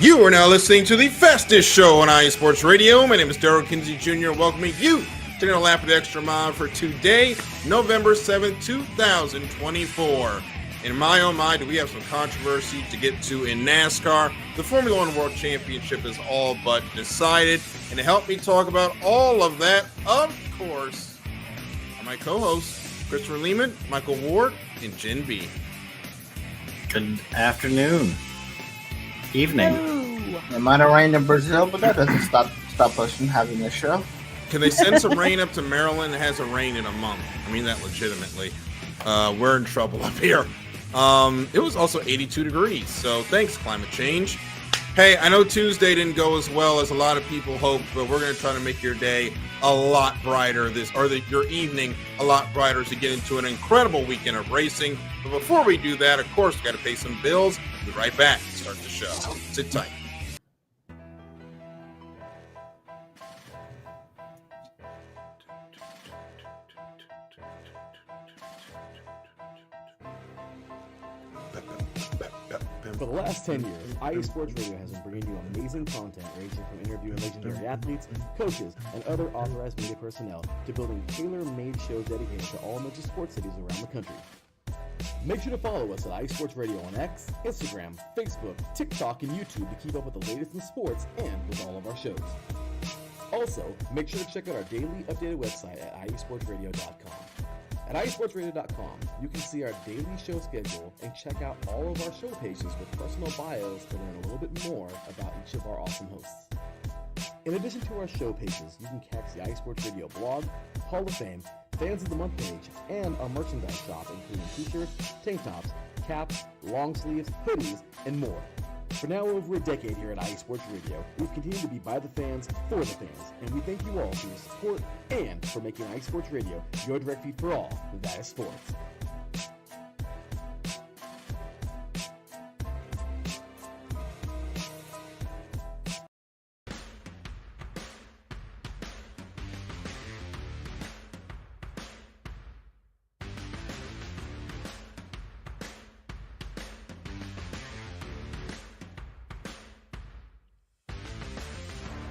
You are now listening to the fastest show on iSports Radio. My name is Darryl Kinsey Jr. Welcoming you to the Lap of the Extra Mile for today, November 7th, 2024. And my oh my, do we have some controversy to get to in NASCAR. The Formula One World Championship is all but decided. And to help me talk about all of that, of course, are my co-hosts, Christopher Lehman, Michael Ward, and Jenn B. Good afternoon. Evening. Hello. It might have rained in Brazil, but that doesn't stop us from having this show. Can they send some rain up to Maryland? It hasn't rained in a month. I mean that legitimately. We're in trouble up here. It was also 82 degrees, so thanks, climate change. Hey, I know Tuesday didn't go as well as a lot of people hoped, but we're going to try to make your day a lot brighter, your evening a lot brighter to get into an incredible weekend of racing. But before we do that, of course, we got to pay some bills. We'll be right back to start the show. Sit tight. For the last 10 years, iSports Radio has been bringing you amazing content ranging from interviewing legendary athletes, coaches, and other authorized media personnel to building tailor-made shows dedicated to all major sports cities around the country. Make sure to follow us at iSports Radio on X, Instagram, Facebook, TikTok, and YouTube to keep up with the latest in sports and with all of our shows. Also, make sure to check out our daily updated website at iSportsRadio.com. At iSportsRadio.com, you can see our daily show schedule and check out all of our show pages with personal bios to learn a little bit more about each of our awesome hosts. In addition to our show pages, you can catch the iSports Radio blog, Hall of Fame, Fans of the Month page, and our merchandise shop, including t-shirts, tank tops, caps, long sleeves, hoodies, and more. For now over a decade here at iSports Radio, we've continued to be by the fans, for the fans, and we thank you all for your support and for making iSports Radio your direct feed for all that is sports.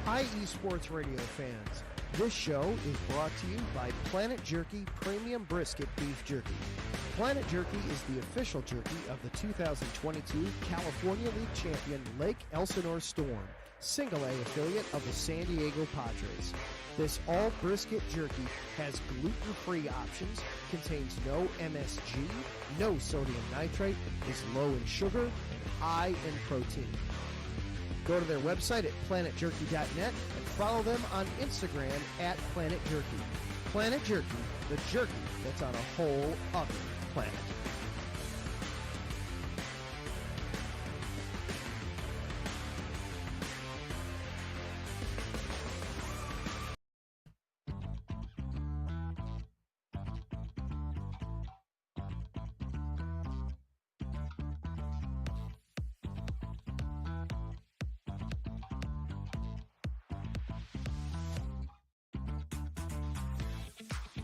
Hi, eSports Radio fans. This show is brought to you by Planet Jerky Premium Brisket Beef Jerky. Planet Jerky is the official jerky of the 2022 California League champion Lake Elsinore Storm, single A affiliate of the San Diego Padres. This all brisket jerky has gluten-free options, contains no MSG, no sodium nitrate, is low in sugar, and high in protein. Go to their website at planetjerky.net and follow them on Instagram at Planet Jerky. Planet Jerky, the jerky that's on a whole other planet.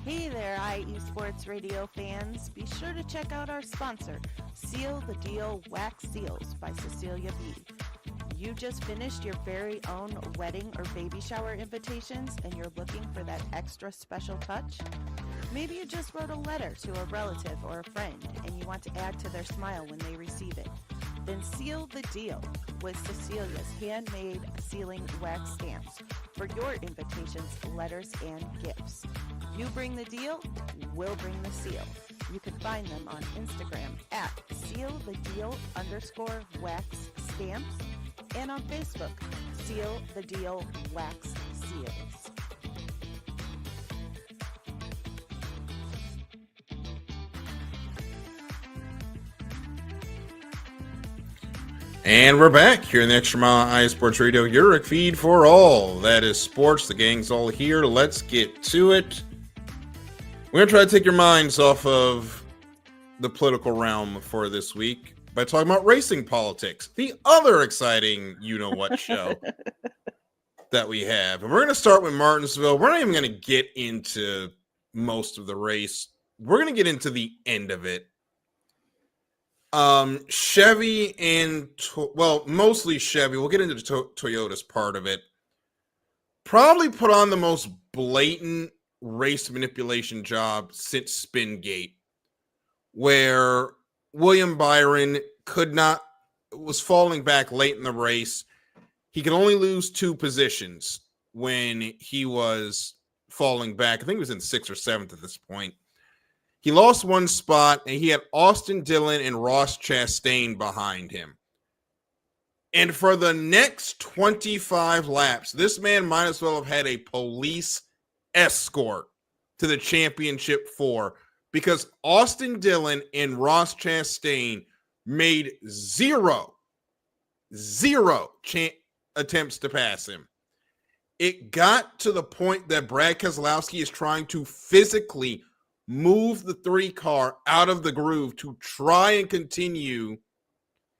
Hey there, iEsports Radio fans. Be sure to check out our sponsor, Seal the Deal Wax Seals by Cecilia B. You just finished your very own wedding or baby shower invitations and you're looking for that extra special touch? Maybe you just wrote a letter to a relative or a friend and you want to add to their smile when they receive it. Then seal the deal with Cecilia's handmade sealing wax stamps for your invitations, letters, and gifts. You bring the deal, we'll bring the seal. You can find them on Instagram at SealTheDeal_wax stamps and on Facebook, Seal the Deal Wax Seals. And we're back here in the Extra Mile iSports Radio, your feed for all that is sports. The gang's all here. Let's get to it. We're going to try to take your minds off of the political realm for this week by talking about racing politics, the other exciting you-know-what show that we have. And we're going to start with Martinsville. We're not even going to get into most of the race. We're going to get into the end of it. Chevy and mostly Chevy. We'll get into Toyota's part of it. Probably put on the most blatant race manipulation job since Spingate, where William Byron was falling back late in the race. He could only lose 2 positions when he was falling back. I think he was in 6th or 7th at this point. He lost 1 spot, and he had Austin Dillon and Ross Chastain behind him. And for the next 25 laps, this man might as well have had a police escort to the championship 4, because Austin Dillon and Ross Chastain made zero attempts to pass him. It got to the point that Brad Keselowski is trying to physically move the 3 car out of the groove to try and continue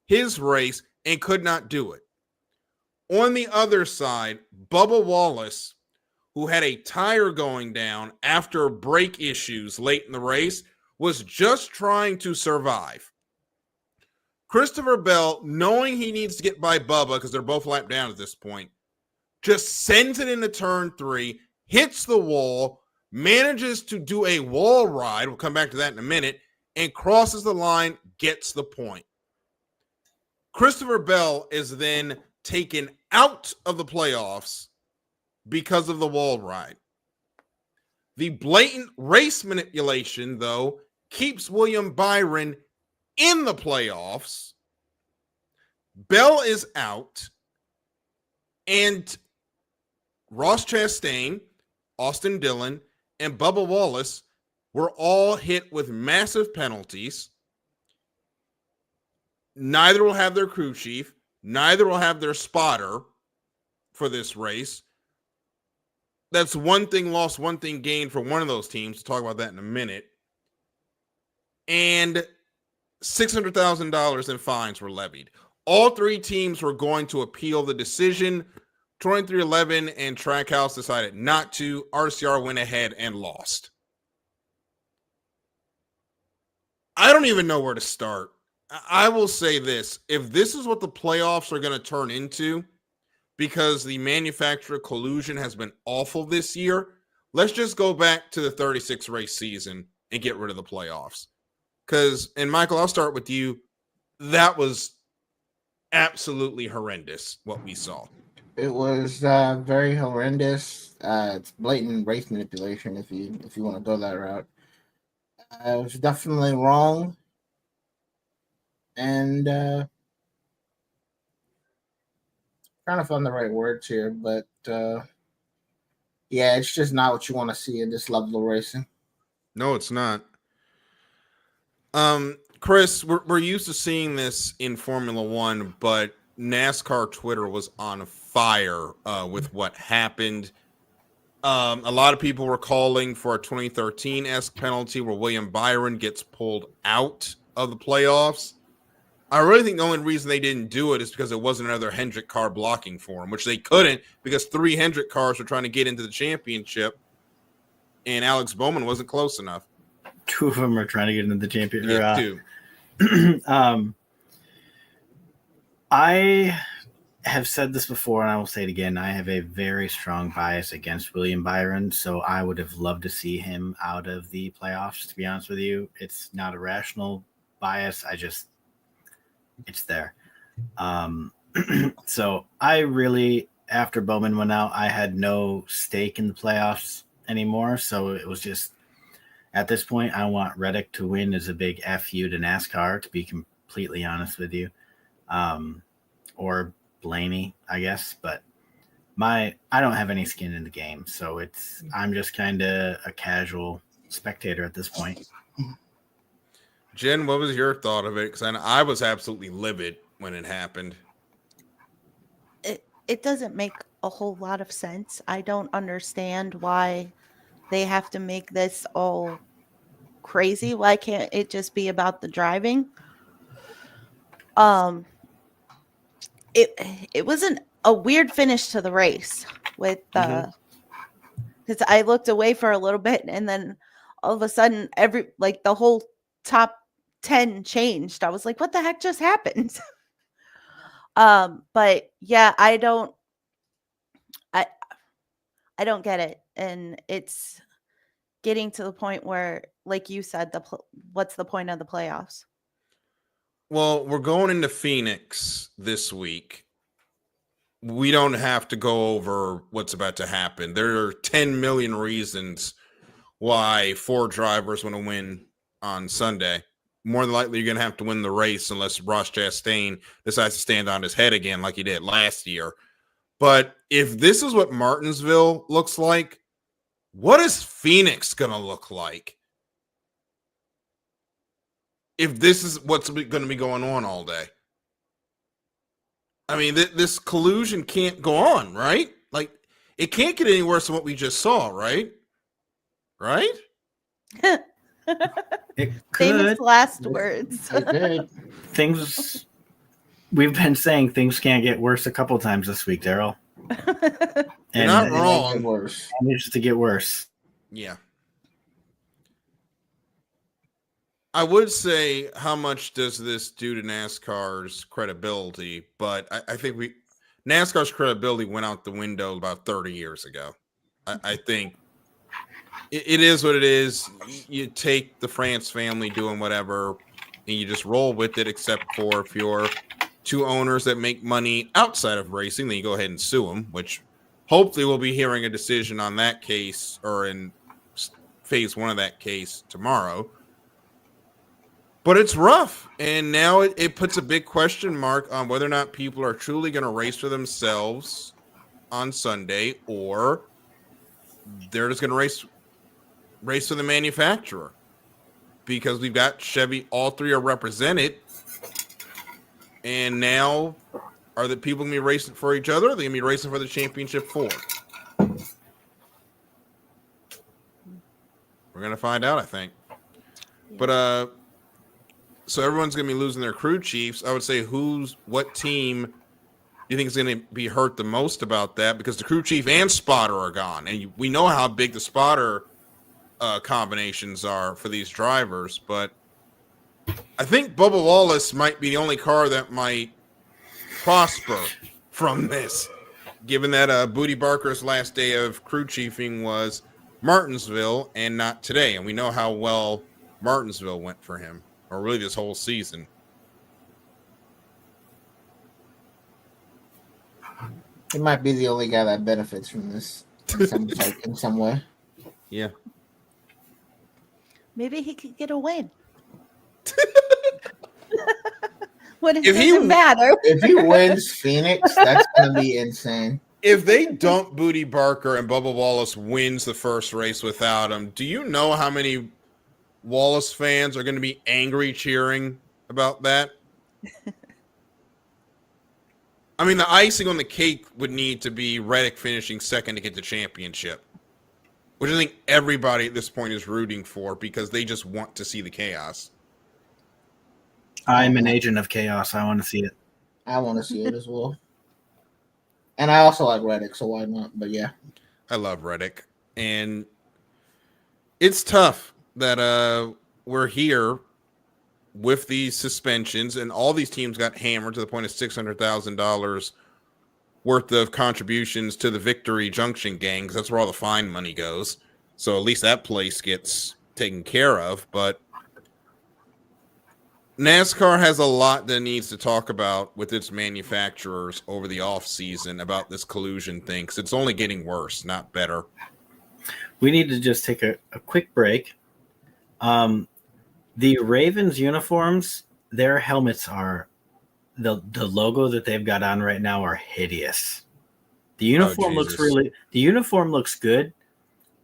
his race, and could not do it. On the other side, Bubba Wallace, who had a tire going down after brake issues late in the race, was just trying to survive. Christopher Bell, knowing he needs to get by Bubba because they're both lapped down at this point, just sends it into turn 3, hits the wall, manages to do a wall ride, we'll come back to that in a minute, and crosses the line, gets the point. Christopher Bell is then taken out of the playoffs because of the wall ride. The blatant race manipulation, though, keeps William Byron in the playoffs. Bell is out, and Ross Chastain, Austin Dillon, and Bubba Wallace were all hit with massive penalties. Neither will have their crew chief. Neither will have their spotter for this race. That's one thing lost, one thing gained for one of those teams. We'll talk about that in a minute. And $600,000 in fines were levied. All 3 teams were going to appeal the decision. 2311 and Trackhouse decided not to. RCR went ahead and lost. I don't even know where to start. I will say this. If this is what the playoffs are going to turn into, because the manufacturer collusion has been awful this year, let's just go back to the 36 race season and get rid of the playoffs. Because, and Michael, I'll start with you. That was absolutely horrendous what we saw. It was very horrendous. It's blatant race manipulation if you want to go that route. It was definitely wrong. And trying to find the right words here, but yeah, it's just not what you want to see in this level of racing. No, it's not. Chris, we're used to seeing this in Formula One, but NASCAR Twitter was on fire with what happened. A lot of people were calling for a 2013-esque penalty where William Byron gets pulled out of the playoffs. I really think the only reason they didn't do it is because it wasn't another Hendrick car blocking for him, which they couldn't because 3 Hendrick cars were trying to get into the championship, and Alex Bowman wasn't close enough. 2 of them are trying to get into the championship. Yeah, 2. I have said this before, and I will say it again. I have a very strong bias against William Byron, so I would have loved to see him out of the playoffs, to be honest with you. It's not a rational bias. It's there. So I really, after Bowman went out, I had no stake in the playoffs anymore. So it was just, at this point, I want Reddick to win as a big FU to NASCAR, to be completely honest with you. Or Blaney, I guess. But I don't have any skin in the game. So I'm just kind of a casual spectator at this point. Jen, what was your thought of it? Because I was absolutely livid when it happened. It doesn't make a whole lot of sense. I don't understand why they have to make this all crazy. Why can't it just be about the driving? It wasn't a weird finish to the race with because I looked away for a little bit and then all of a sudden the whole top 10 changed. I was like, what the heck just happened? But yeah, I don't get it. And it's getting to the point where, like you said, what's the point of the playoffs? Well, we're going into Phoenix this week. We don't have to go over what's about to happen. There are 10 million reasons why 4 drivers want to win on Sunday. More than likely, you're going to have to win the race unless Ross Chastain decides to stand on his head again like he did last year. But if this is what Martinsville looks like, what is Phoenix going to look like? If this is what's going to be going on all day. I mean, this collusion can't go on, right? Like, it can't get any worse than what we just saw, right? Right? It Famous could. last words. It did. Things we've been saying things can't get worse a couple times this week, Darryl. You're not It might wrong. get worse. Managed to get worse. Yeah. I would say, how much does this do to NASCAR's credibility? But I think NASCAR's credibility went out the window about 30 years ago. I think it is what it is. You take the France family doing whatever, and you just roll with it, except for if you're 2 owners that make money outside of racing, then you go ahead and sue them, which hopefully we'll be hearing a decision on that case, or in phase 1 of that case tomorrow. But it's rough, and now it puts a big question mark on whether or not people are truly going to race for themselves on Sunday, or they're just going to race for the manufacturer. Because we've got Chevy, all 3 are represented, and now are the people going to be racing for each other, or are they going to be racing for the championship 4? We're going to find out, I think. Yeah. But so everyone's going to be losing their crew chiefs. I would say what team do you think is going to be hurt the most about that? Because the crew chief and spotter are gone. And we know how big the spotter combinations are for these drivers. But I think Bubba Wallace might be the only car that might prosper from this, given that Booty Barker's last day of crew chiefing was Martinsville and not today. And we know how well Martinsville went for him. Or really this whole season. He might be the only guy that benefits from this in some way. Yeah. Maybe he could get a win. When it If doesn't matter. If he wins Phoenix, that's going to be insane. If they dump Booty Barker and Bubba Wallace wins the first race without him, do you know how many Wallace fans are going to be angry cheering about that? I mean, the icing on the cake would need to be Reddick finishing second to get the championship, which I think everybody at this point is rooting for because they just want to see the chaos. I'm an agent of chaos. I want to see it. I want to see it as well. And I also like Reddick, so why not? But yeah. I love Reddick. And it's tough that we're here with these suspensions, and all these teams got hammered to the point of $600,000 worth of contributions to the Victory Junction gang, because that's where all the fine money goes. So at least that place gets taken care of. But NASCAR has a lot that needs to talk about with its manufacturers over the off season about this collusion thing, because it's only getting worse, not better. We need to just take a quick break. The Ravens uniforms, their helmets are the logo that they've got on right now are hideous. The uniform looks good,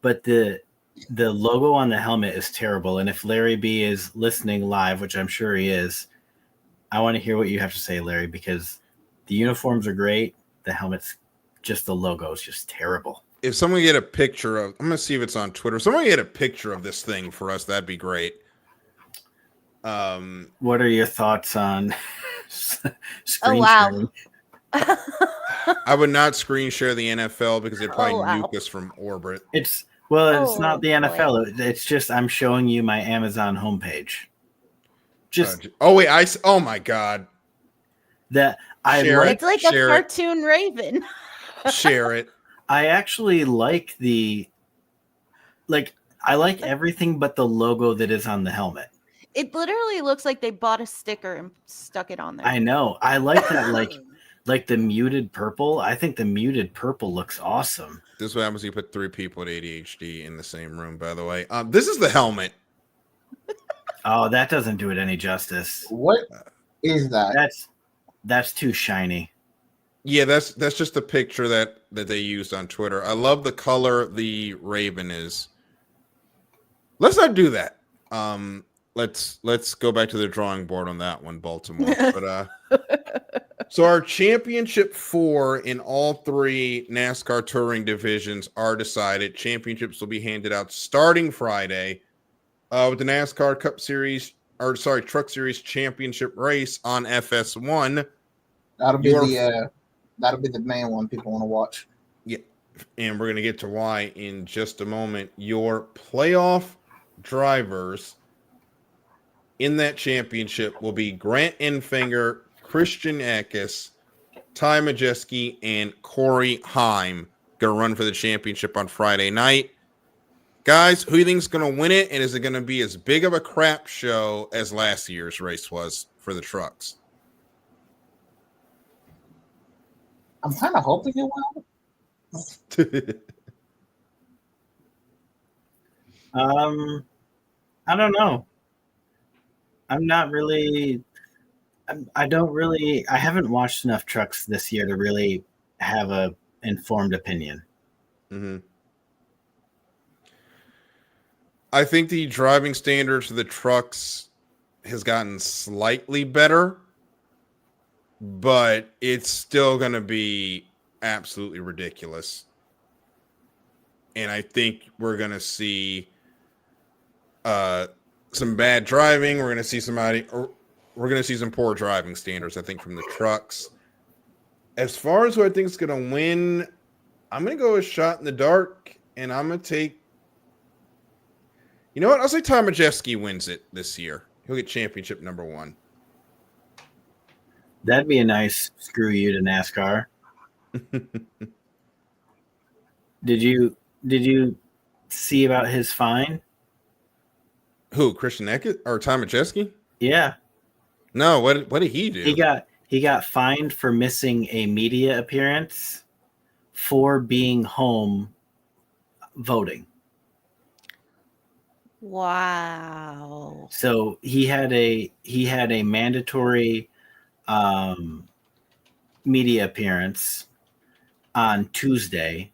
but the logo on the helmet is terrible. And if Larry B is listening live, which I'm sure he is, I want to hear what you have to say, Larry, because the uniforms are great. The helmet's just the logo is just terrible. If someone get a picture of, I'm going to see if it's on Twitter. If someone get a picture of this thing for us, that'd be great. What are your thoughts on screen wow. sharing? I would not screen share the NFL because they'd probably nuke us from orbit. It's not the NFL. It's just I'm showing you my Amazon homepage. Just oh wait, oh my god, that I Share it. like. It's like Share a it. cartoon raven. share it. I actually like I like everything but the logo that is on the helmet. It literally looks like they bought a sticker and stuck it on there. I know. I like that like the muted purple. I think the muted purple looks awesome. This is what happens when you put 3 people with ADHD in the same room, by the way. This is the helmet. Oh, that doesn't do it any justice. What is that? That's too shiny. Yeah, that's just a picture that they used on Twitter. I love the color the Raven is. Let's not do that. Let's go back to the drawing board on that one, Baltimore. But so our championship 4 in all 3 NASCAR touring divisions are decided. Championships will be handed out starting Friday with the NASCAR Truck Series championship race on FS1. That'll be the main one people want to watch. Yeah, and we're gonna get to why in just a moment. Your playoff drivers in that championship will be Grant Enfinger, Christian Eckes, Ty Majeski, and Corey Heim. Gonna run for the championship on Friday night. Guys, who do you think is going to win it? And is it going to be as big of a crap show as last year's race was for the trucks? I'm kind of hoping it will. I don't know. I'm not really. I haven't watched enough trucks this year to really have a informed opinion. Mm-hmm. I think the driving standards for the trucks has gotten slightly better, but it's still going to be absolutely ridiculous. And I think we're going to see some bad driving. We're going to see we're going to see some poor driving standards, I think, from the trucks. As far as who I think is going to win, I'm going to go a shot in the dark, and I'm going to take. You know what? I'll say Ty Majeski wins it this year. He'll get championship number 1. That'd be a nice screw you to NASCAR. Did you see about his fine? Who? Christian Eckes or Ty Majeski? Yeah. No. What did he do? He got fined for missing a media appearance for being home voting. Wow. So he had a mandatory media appearance on Tuesday,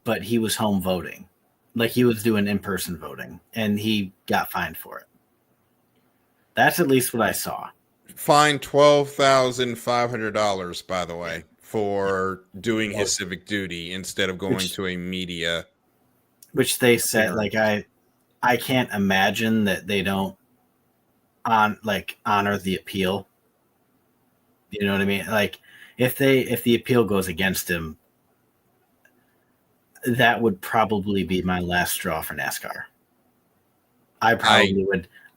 but he was home voting. Like he was doing in-person voting, and he got fined for it. That's at least what I saw. Fined $12,500, by the way, for doing his civic duty instead of going to a media. Which they said, like I can't imagine that they don't honor the appeal. You know what I mean? Like if the appeal goes against him, that would probably be my last straw for NASCAR.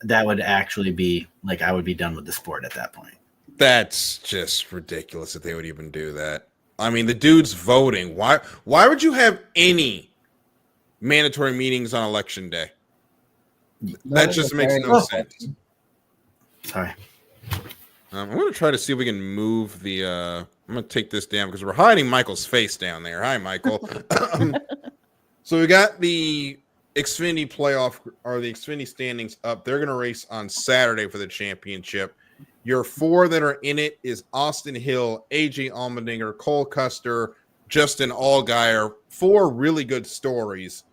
That would actually be like I would be done with the sport at that point. That's just ridiculous that they would even do that. I mean, the dude's voting. Why would you have any mandatory meetings on election day? That just makes no sense. Sorry. I'm going to try to see if we can move the. I'm going to take this down because we're hiding Michael's face down there. Hi, Michael. So we got the Xfinity playoff or the Xfinity standings up. They're going to race on Saturday for the championship. Your 4 that are in it is Austin Hill, AJ Allmendinger, Cole Custer, Justin Allgaier. 4 really good stories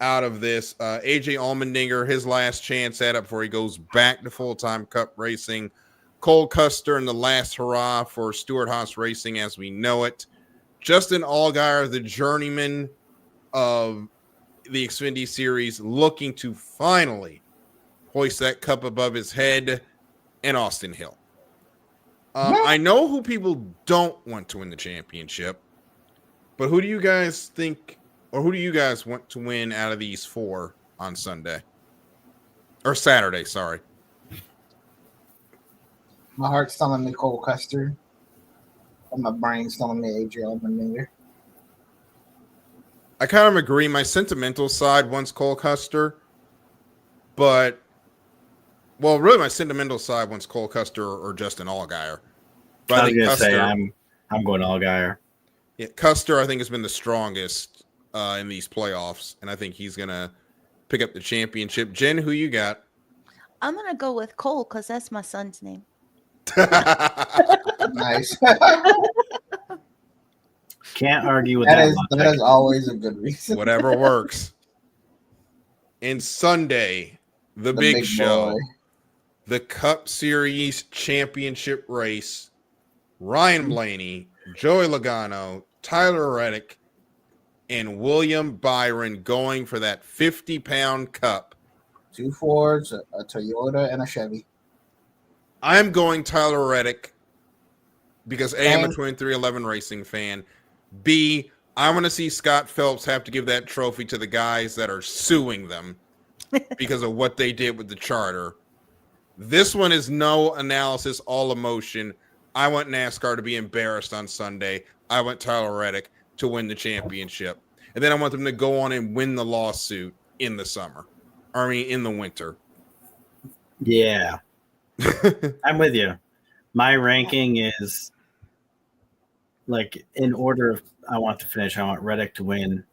out of this. AJ Allmendinger, his last chance at it before he goes back to full-time Cup racing. Cole Custer in the last hurrah for Stewart-Haas Racing as we know it. Justin Allgaier, the journeyman of the Xfinity Series, looking to finally hoist that cup above his head, and Austin Hill. I know who people don't want to win the championship, but who do you guys think, or who do you guys want to win out of these 4 on Sunday? Or Saturday, sorry. My heart's telling me Cole Custer, and my brain's telling me Adriel Allmendinger. I kind of agree. My sentimental side wants Cole Custer, but really, my sentimental side wants Cole Custer or Justin Allgaier. But I was gonna Custer, say I'm going Allgaier. Yeah, Custer, I think, has been the strongest in these playoffs, and I think he's gonna pick up the championship. Jen, who you got? I'm gonna go with Cole because that's my son's name. Nice. Can't argue with that. That is always a good reason. Whatever works. And Sunday, the big show, boy. the Cup Series championship race. Ryan Blaney, Joey Logano, Tyler Reddick, and William Byron going for that 50-pound cup. 2 Fords, a Toyota, and a Chevy. I'm going Tyler Reddick because A, I'm a 2311 racing fan. B, I want to see Scott Phelps have to give that trophy to the guys that are suing them because of what they did with the charter. This one is no analysis, all emotion. I want NASCAR to be embarrassed on Sunday. I want Tyler Reddick to win the championship. And then I want them to go on and win the lawsuit in the summer. In the winter. Yeah. I'm with you. My ranking is like in order of I want to finish. I want Reddick to win.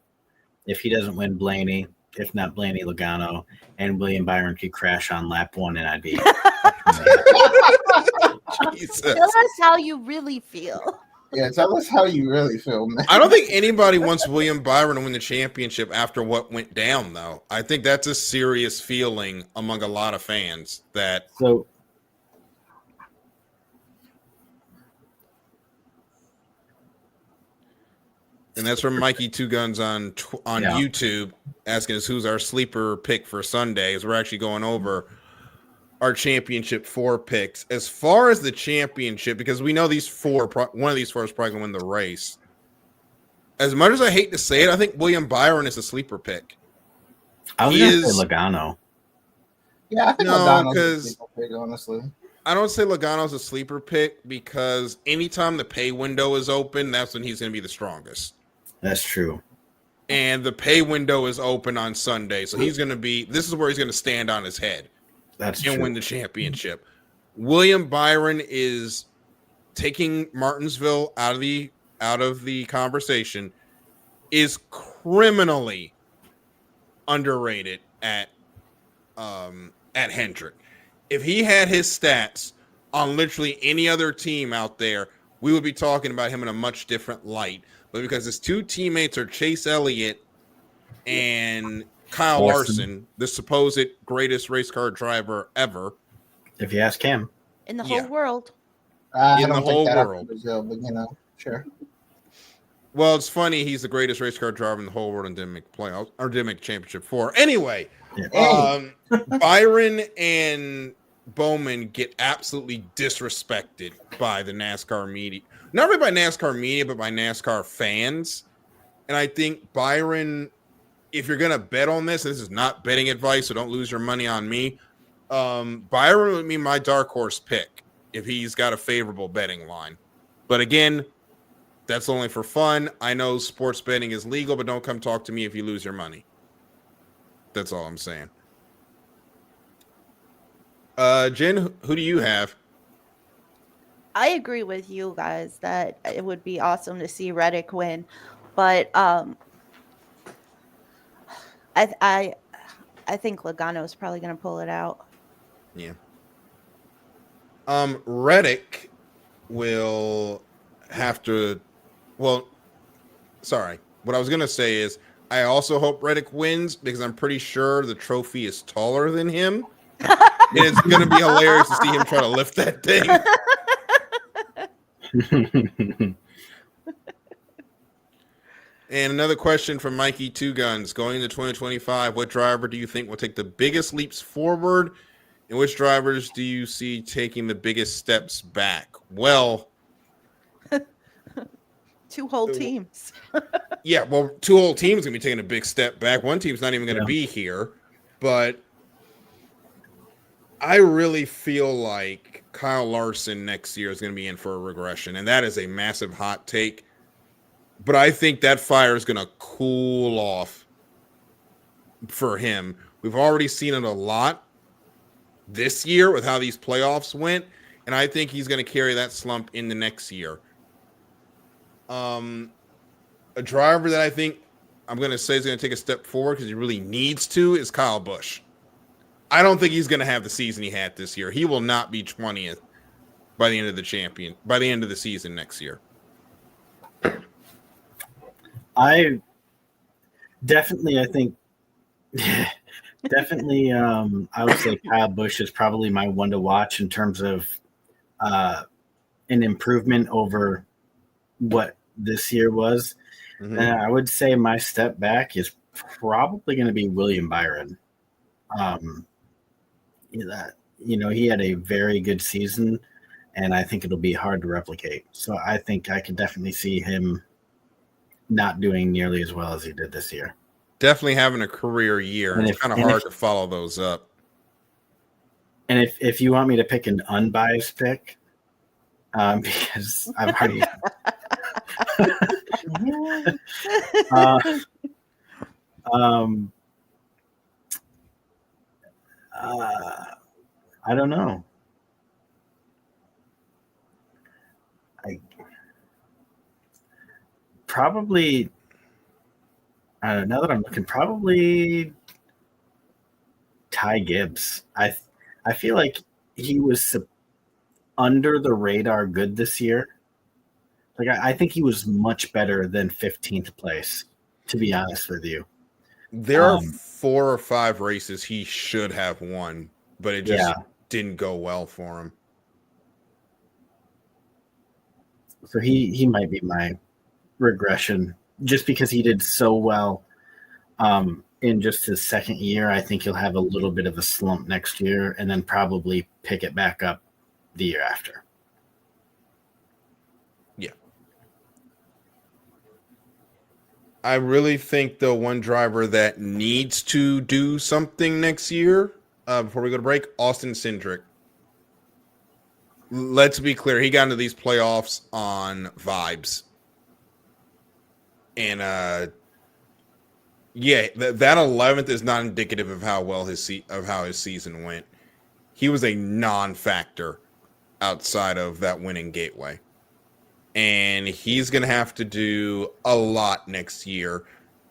If he doesn't win, Blaney. If not Blaney, Logano. And William Byron could crash on lap 1 and I'd be Jesus. Tell us how you really feel. Yeah, tell us how you really feel, man. I don't think anybody wants William Byron to win the championship after what went down, though. I think that's a serious feeling among a lot of fans that. So, and that's from Mikey Two Guns on YouTube asking us who's our sleeper pick for Sunday. As we're actually going over our championship 4 picks. As far as the championship, because we know one of these 4 is probably going to win the race. As much as I hate to say it, I think William Byron is a sleeper pick. I was going to say Logano. Yeah, I think Logano's a sleeper pick, honestly. I don't say Logano's a sleeper pick because anytime the pay window is open, that's when he's going to be the strongest. That's true. And the pay window is open on Sunday, so he's going to be. This is where he's going to stand on his head. That's and true. Win the championship. William Byron is taking Martinsville out of the conversation. Is criminally underrated at Hendrick. If he had his stats on literally any other team out there, we would be talking about him in a much different light. But because his 2 teammates are Chase Elliott and Kyle Larson, the supposed greatest race car driver ever. If you ask him. In the whole world. In the whole world. Brazil, but sure. Well, it's funny. He's the greatest race car driver in the whole world and didn't make playoffs or didn't make championship 4. Anyway, Byron and Bowman get absolutely disrespected by the NASCAR media. Not really by NASCAR media, but by NASCAR fans. And I think Byron, if you're going to bet on this is not betting advice, so don't lose your money on me. Byron would be my dark horse pick if he's got a favorable betting line. But again, that's only for fun. I know sports betting is legal, but don't come talk to me if you lose your money. That's all I'm saying. Jen, who do you have? I agree with you guys that it would be awesome to see Reddick win, but I think Logano is probably going to pull it out. Yeah. Reddick will have to. Well, sorry. What I was going to say is I also hope Reddick wins because I'm pretty sure the trophy is taller than him. And it's going to be hilarious to see him try to lift that thing. And another question from Mikey Two Guns. Going into 2025, what driver do you think will take the biggest leaps forward? And which drivers do you see taking the biggest steps back? Well, 2 whole teams. Yeah, well, 2 whole teams going to be taking a big step back. One team's not even going to be here. But I really feel like Kyle Larson next year is going to be in for a regression, and that is a massive hot take. But I think that fire is going to cool off for him. We've already seen it a lot this year with how these playoffs went, and I think he's going to carry that slump into next year. A driver that I think I'm going to say is going to take a step forward because he really needs to is Kyle Busch. I don't think he's going to have the season he had this year. He will not be 20th by the end of the season next year. I think definitely I would say Kyle Busch is probably my one to watch in terms of an improvement over what this year was. Mm-hmm. And I would say my step back is probably going to be William Byron. He had a very good season, and I think it'll be hard to replicate. So I think I could definitely see him not doing nearly as well as he did this year. Definitely having a career year. And it's kind of hard to follow those up. And if you want me to pick an unbiased pick, because I've already I don't know. Now that I'm looking, probably Ty Gibbs. I feel like he was under the radar good this year. Like I think he was much better than 15th place, to be honest with you. There are 4 or 5 races he should have won, but it just didn't go well for him. So he might be my regression just because he did so well in just his second year. I think he'll have a little bit of a slump next year and then probably pick it back up the year after. Yeah. I really think, though, one driver that needs to do something next year, before we go to break, Austin Cindric. Let's be clear. He got into these playoffs on vibes. And, that 11th is not indicative of how well his season went. He was a non-factor outside of that winning gateway. And he's going to have to do a lot next year,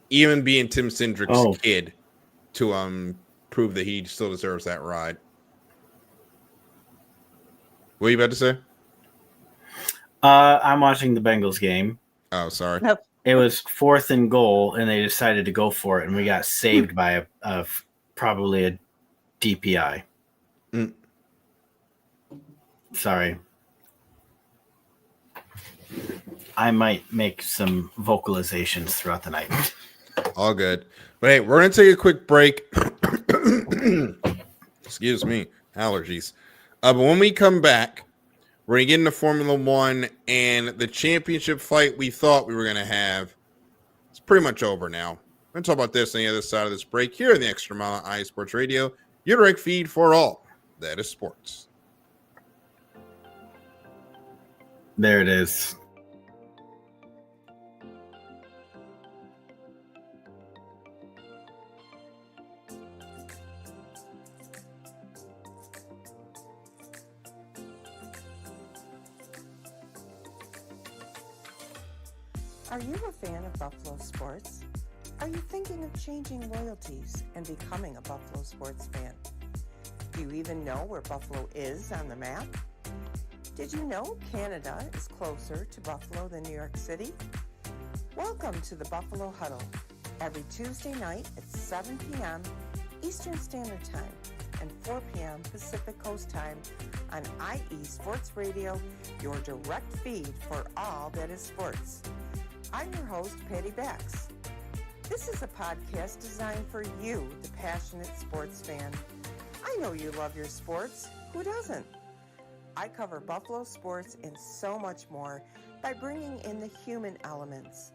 even being Tim Cindric's kid, to prove that he still deserves that ride. What are you about to say? I'm watching the Bengals game. Oh, sorry. Nope. It was 4th and goal, and they decided to go for it, and we got saved by probably a DPI. Sorry. I might make some vocalizations throughout the night. All good. But hey, we're going to take a quick break. Excuse me. Allergies. But when we come back, we're going to get into Formula One, and the championship fight we thought we were going to have, it's pretty much over now. We're going to talk about this on the other side of this break here in the Extra Mile on iSports Radio, your direct feed for all that is sports. There it is. Are you a fan of Buffalo sports? Are you thinking of changing loyalties and becoming a Buffalo sports fan? Do you even know where Buffalo is on the map? Did you know Canada is closer to Buffalo than New York City? Welcome to the Buffalo Huddle, every Tuesday night at 7 p.m. Eastern Standard Time and 4 p.m. Pacific Coast Time on IE Sports Radio, your direct feed for all that is sports. I'm your host, Patty Bax. This is a podcast designed for you, the passionate sports fan. I know you love your sports. Who doesn't? I cover Buffalo sports and so much more by bringing in the human elements.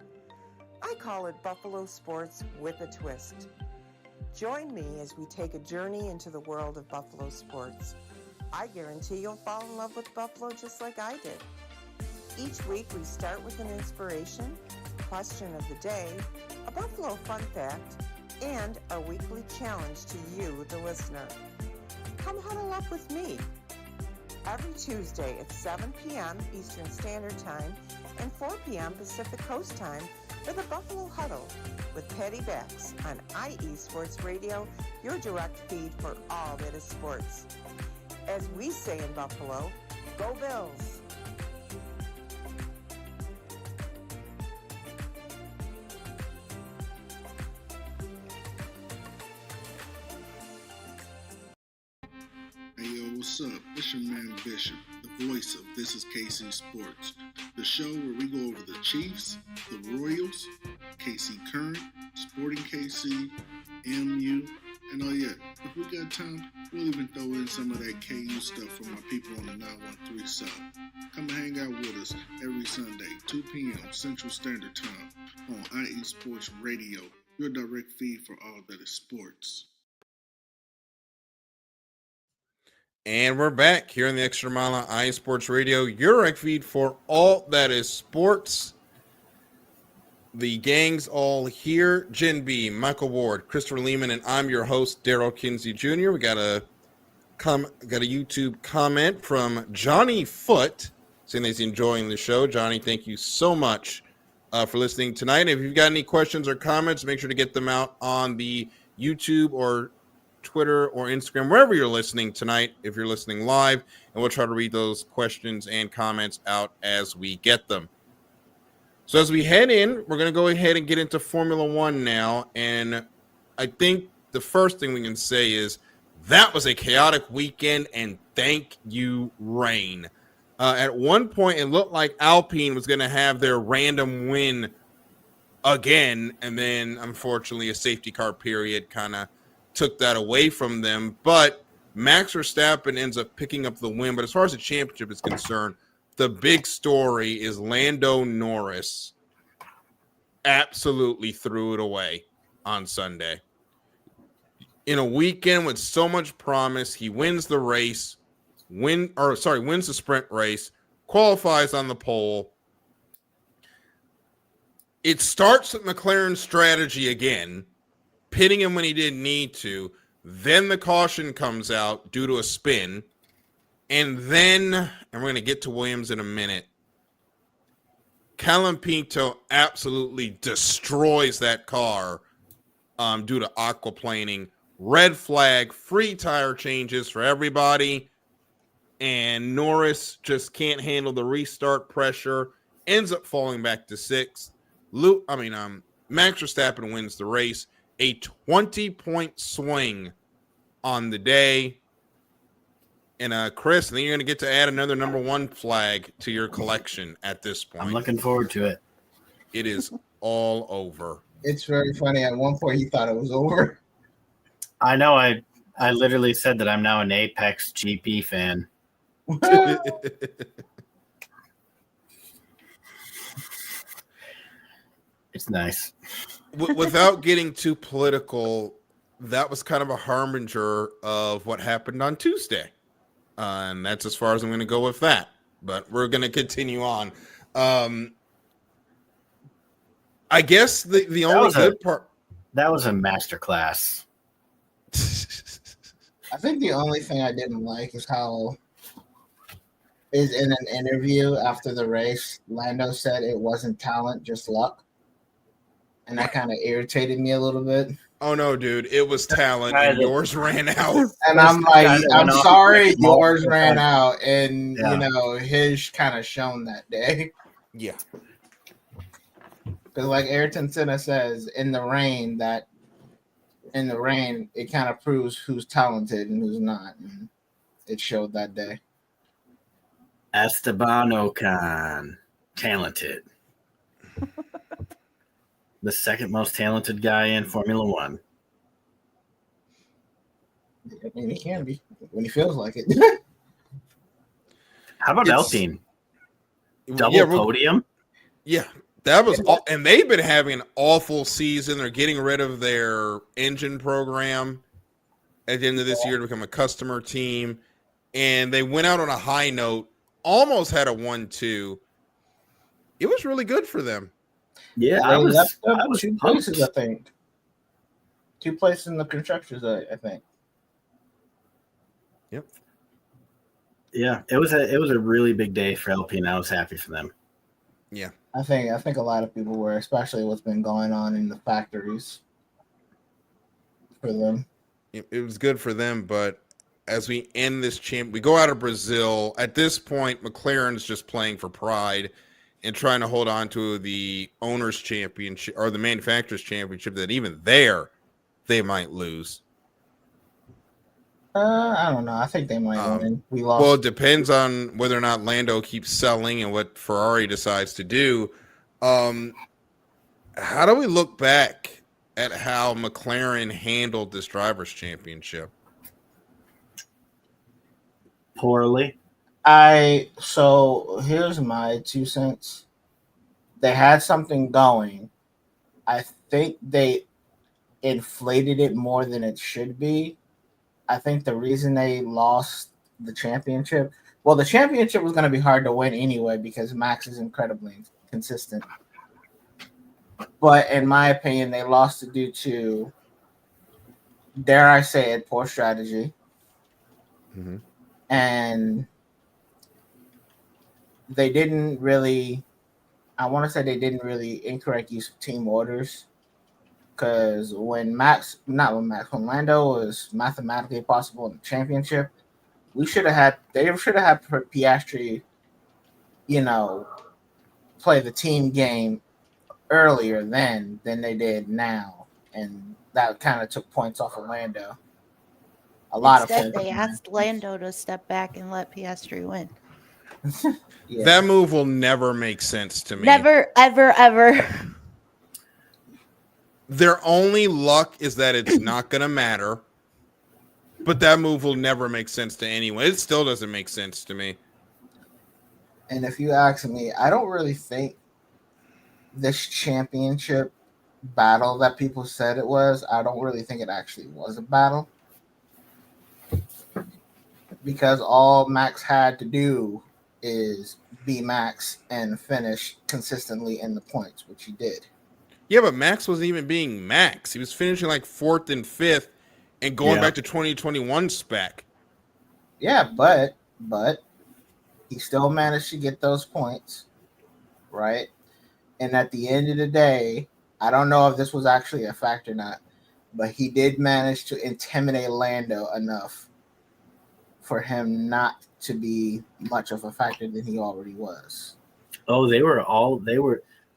I call it Buffalo sports with a twist. Join me as we take a journey into the world of Buffalo sports. I guarantee you'll fall in love with Buffalo just like I did. Each week we start with an inspiration, question of the day, a Buffalo fun fact, and a weekly challenge to you, the listener. Come huddle up with me. Every Tuesday at 7 p.m. Eastern Standard Time and 4 p.m. Pacific Coast Time for the Buffalo Huddle with Patty Bax on IE Sports Radio, your direct feed for all that is sports. As we say in Buffalo, go Bills! Hey yo, what's up? It's your man Bishop, the voice of This Is KC Sports, the show where we go over the Chiefs, the Royals, KC Current, Sporting KC, MU, and oh yeah, if we got time, we'll even throw in some of that KU stuff from my people on the 913 South. Come and hang out with us every Sunday, 2 p.m. Central Standard Time on IE Sports Radio, your direct feed for all that is sports. And we're back here in the Extra Mile on IE Sports Radio, your direct feed for all that is sports. The gang's all here. Jenn B, Michael Ward, Christopher Lehman, and I'm your host, Darryl Kinsey Jr. We got a YouTube comment from Johnny Foote saying that he's enjoying the show. Johnny, thank you so much for listening tonight. If you've got any questions or comments, make sure to get them out on the YouTube or Twitter or Instagram, wherever you're listening tonight, if you're listening live, and we'll try to read those questions and comments out as we get them. So as we head in, we're going to go ahead and get into Formula One now, and I think the first thing we can say is that was a chaotic weekend, and thank you, rain. At one point, it looked like Alpine was going to have their random win again, and then, unfortunately, a safety car period kind of took that away from them, but Max Verstappen ends up picking up the win. But as far as the championship is concerned, the big story is Lando Norris absolutely threw it away on Sunday. In a weekend with so much promise, he wins the race, wins the sprint race, qualifies on the pole. It starts with McLaren's strategy again, pitting him when he didn't need to. Then the caution comes out due to a spin. And then, we're going to get to Williams in a minute, Callum Pinto absolutely destroys that car due to aquaplaning. Red flag, free tire changes for everybody. And Norris just can't handle the restart pressure, ends up falling back to sixth. Max Verstappen wins the race. A 20-point swing on the day. And Chris, I think you're going to get to add another number one flag to your collection at this point. I'm looking forward to it. It is all over. It's very funny. At one point, he thought it was over. I know. I literally said that I'm now an Apex GP fan. It's nice. Without getting too political, that was kind of a harbinger of what happened on Tuesday. And that's as far as I'm going to go with that. But we're going to continue on. I guess the only good part... That was a masterclass. I think the only thing I didn't like is how in an interview after the race, Lando said it wasn't talent, just luck. And that kind of irritated me a little bit. Oh, no, dude. It was talent, and yours ran out. And I'm like, I'm sorry yours ran out. And, his kind of shone that day. Yeah. Because like Ayrton Senna says, in the rain, it kind of proves who's talented and who's not. And it showed that day. Esteban Ocon, talented. The second most talented guy in Formula One. I mean, he can be when he feels like it. How about Alpine? Double podium? Yeah. That was all, and they've been having an awful season. They're getting rid of their engine program at the end of this year to become a customer team, and they went out on a high note, almost had a 1-2. It was really good for them. Yeah, They I was left up I was 2 pumped. places, I think. 2 places in the constructors, I think. Yep. Yeah, it was a really big day for LP, and I was happy for them. Yeah. I think a lot of people were, especially what's been going on in the factories for them. It was good for them, but as we end this we go out of Brazil. At this point, McLaren's just playing for pride and trying to hold on to the owner's championship or the manufacturer's championship that even there they might lose. I don't know. I think they might win. We lost. Well, it depends on whether or not Lando keeps selling and what Ferrari decides to do. How do we look back at how McLaren handled this drivers' championship? Poorly. So here's my 2 cents. They had something going. I think they inflated it more than it should be. I think the reason they lost the championship, well, the championship was going to be hard to win anyway because Max is incredibly consistent. But in my opinion, they lost it due to, dare I say it, poor strategy. Mm-hmm. And they didn't really, I want to say they didn't really incorrect use of team orders. Because when Lando was mathematically possible in the championship, they should have had Piastri, play the team game earlier than they did now. And that kind of took points off of Lando. Instead, they asked Lando to step back and let Piastri win. Yeah. That move will never make sense to me. Never, ever, ever. Their only luck is that it's not going to matter. But that move will never make sense to anyone. It still doesn't make sense to me. And if you ask me, I don't really think this championship battle that people said it was, I don't really think it actually was a battle. Because all Max had to do is be Max and finish consistently in the points, which he did. Yeah, but Max wasn't even being Max. He was finishing like 4th and 5th and going back to 2021 spec. Yeah, but he still managed to get those points, right? And at the end of the day, I don't know if this was actually a factor or not, but he did manage to intimidate Lando enough for him not to be much of a factor than he already was. Oh,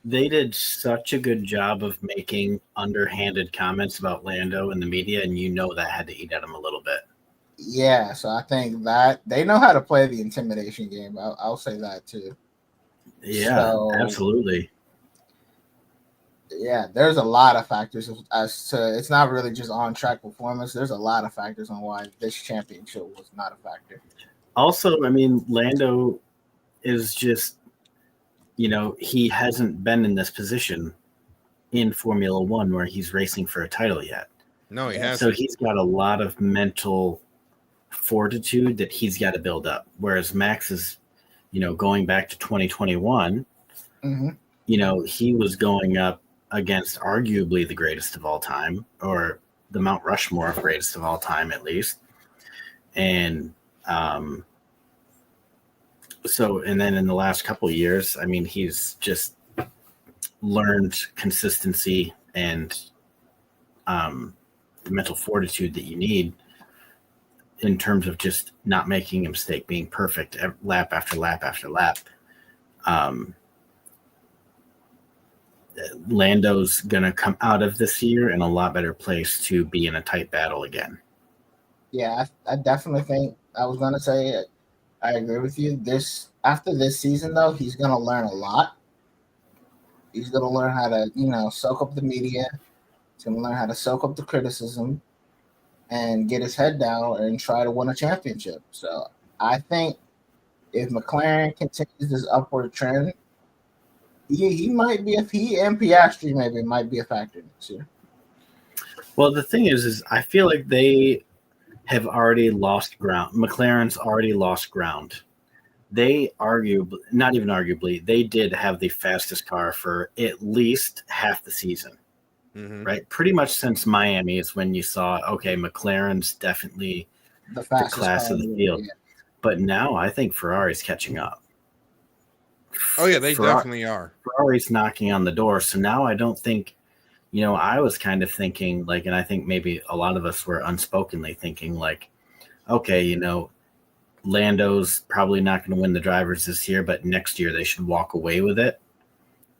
they did such a good job of making underhanded comments about Lando in the media, and that had to eat at him a little bit. Yeah, so I think that they know how to play the intimidation game. I'll say that too. Yeah, absolutely. Yeah, there's a lot of factors as to it's not really just on track performance. There's a lot of factors on why this championship was not a factor. Also, I mean, Lando is just, he hasn't been in this position in Formula One where he's racing for a title yet. No, he hasn't. So he's got a lot of mental fortitude that he's got to build up. Whereas Max is, going back to 2021, he was going up against arguably the greatest of all time, or the Mount Rushmore of greatest of all time, at least. And and then in the last couple of years, I mean, he's just learned consistency and the mental fortitude that you need in terms of just not making a mistake, being perfect lap after lap after lap. Lando's going to come out of this year in a lot better place to be in a tight battle again. Yeah, I definitely think I was going to say it. I agree with you. After this season, though, he's going to learn a lot. He's going to learn how to, soak up the media. He's going to learn how to soak up the criticism and get his head down and try to win a championship. So I think if McLaren continues this upward trend, he might be if he and Piastri maybe might be a factor this year. Well, the thing is I feel like they have already lost ground. McLaren's already lost ground. They arguably, not even arguably, they did have the fastest car for at least half the season, right? Pretty much since Miami is when you saw, okay, McLaren's definitely The the fastest class car of in the the field. league, But now I think Ferrari's catching up. Oh yeah, they definitely are. Ferrari's knocking on the door. So now I don't think, I was kind of thinking like, and I think maybe a lot of us were unspokenly thinking like, okay, Lando's probably not going to win the drivers this year, but next year they should walk away with it.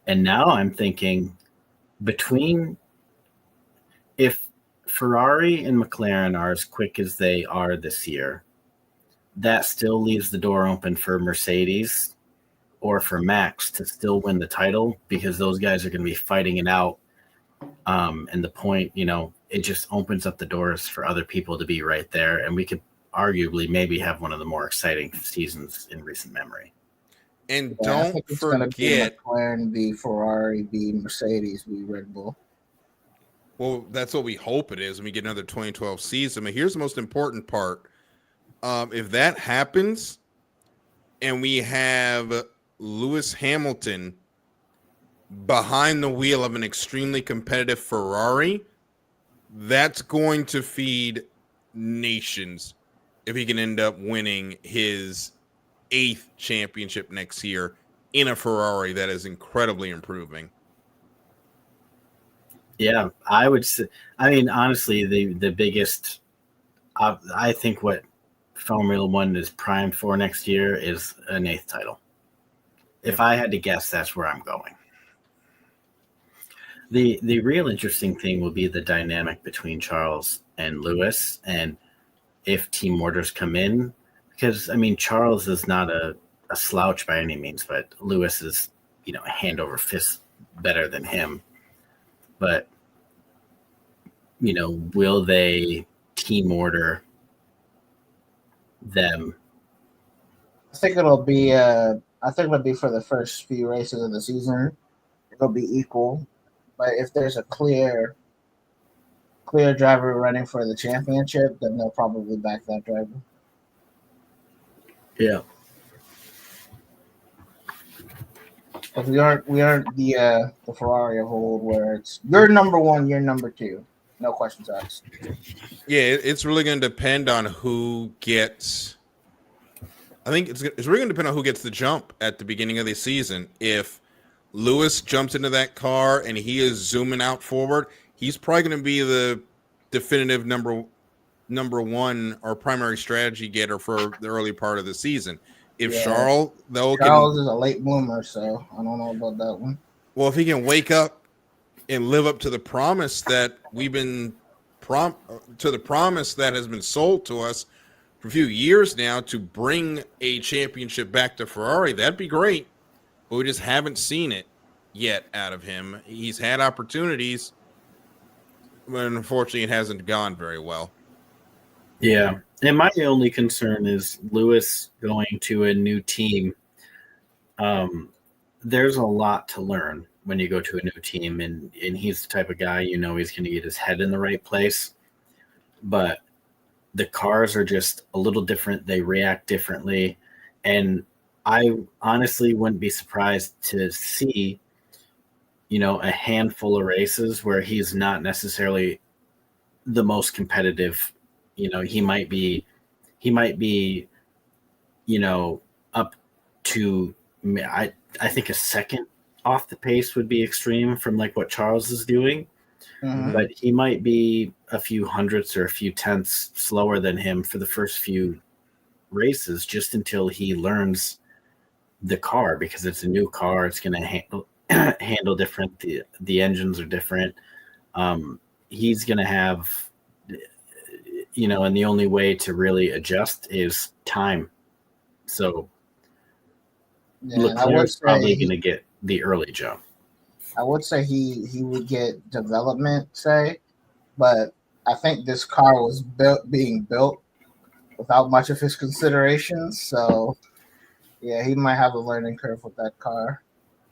And now I'm thinking if Ferrari and McLaren are as quick as they are this year, that still leaves the door open for Mercedes or for Max to still win the title, because those guys are going to be fighting it out. And the point, it just opens up the doors for other people to be right there. And we could arguably maybe have one of the more exciting seasons in recent memory. And I don't think it's gonna be forget, McLaren v Ferrari v Mercedes v Red Bull. well, that's what we hope it is when we get another 2012 season. But here's the most important part. If that happens and we have Lewis Hamilton behind the wheel of an extremely competitive Ferrari, that's going to feed nations if he can end up winning his 8th championship next year in a Ferrari that is incredibly improving. Yeah, I would say, honestly, the biggest, I think what Formula One is primed for next year is an 8th title. If I had to guess, that's where I'm going. The real interesting thing will be the dynamic between Charles and Lewis, and if team orders come in, because Charles is not a slouch by any means, but Lewis is hand over fist better than him. But will they team order them? I think it'll be for the first few races of the season. It'll be equal. But if there's a clear driver running for the championship, then they'll probably back that driver. Yeah. But we aren't the Ferrari of old, where it's you're number one, you're number two, no questions asked. Yeah, it's really going to depend on who gets. I think it's really going to depend on who gets the jump at the beginning of the season. If Lewis jumps into that car and he is zooming out forward, he's probably going to be the definitive number one or primary strategy getter for the early part of the season. If Charles is a late bloomer, so I don't know about that one. Well, if he can wake up and live up to the promise that we've been the promise that has been sold to us for a few years now to bring a championship back to Ferrari, that'd be great. But we just haven't seen it yet out of him. He's had opportunities, but unfortunately it hasn't gone very well. Yeah. And my only concern is Lewis going to a new team. There's a lot to learn when you go to a new team, and he's the type of guy, he's going to get his head in the right place. But the cars are just a little different. They react differently. And I honestly wouldn't be surprised to see, a handful of races where he's not necessarily the most competitive. He might be, up to, I think a second off the pace would be extreme from like what Charles is doing, but he might be a few hundredths or a few tenths slower than him for the first few races, just until he learns the car, because it's a new car. It's going to handle different. The engines are different. He's going to have, and the only way to really adjust is time. So Leclerc's probably going to get the early jump. I would say he would get development, but I think this car was being built without much of his considerations. So, yeah, he might have a learning curve with that car.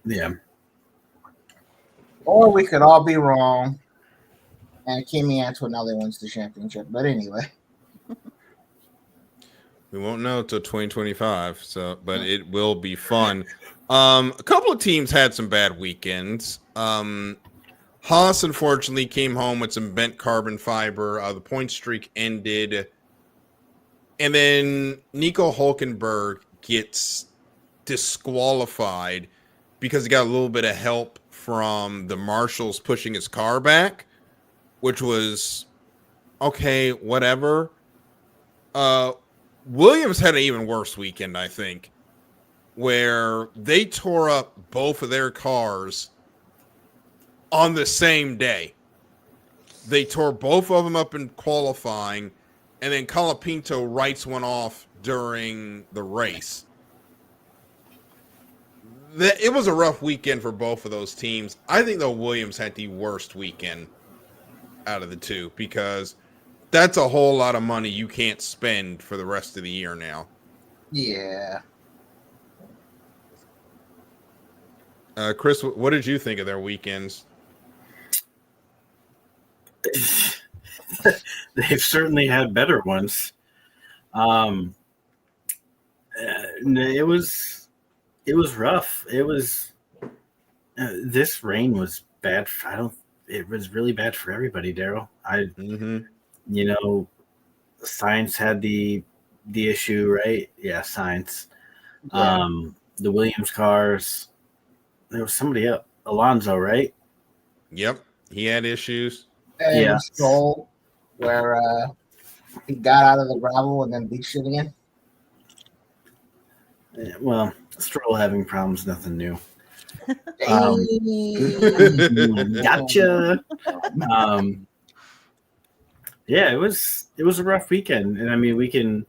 Yeah. Or we could all be wrong, and Kimi Antonelli wins the championship. But anyway, We won't know till 2025. So, but it will be fun. A couple of teams had some bad weekends. Haas unfortunately came home with some bent carbon fiber. The point streak ended, and then Nico Hulkenberg gets disqualified because he got a little bit of help from the marshals pushing his car back, which was okay, whatever. Williams had an even worse weekend, I think, where they tore up both of their cars on the same day. They tore both of them up in qualifying, and then Colapinto writes one off during the race. It was a rough weekend for both of those teams. I think, though, Williams had the worst weekend out of the two because that's a whole lot of money you can't spend for the rest of the year now. yeah. Chris, what did you think of their weekends? They've certainly had better ones. It was rough. It was this rain was bad. It was really bad for everybody, Darryl. Science had the issue, right? Yeah, Science. Yeah. The Williams cars. There was somebody up, Alonso, right? Yep, he had issues. And Yeah. Stroll, where he got out of the gravel and then beat shit again. Yeah, well, Stroll having problems, nothing new. Gotcha. Yeah, it was a rough weekend, and I mean, we can,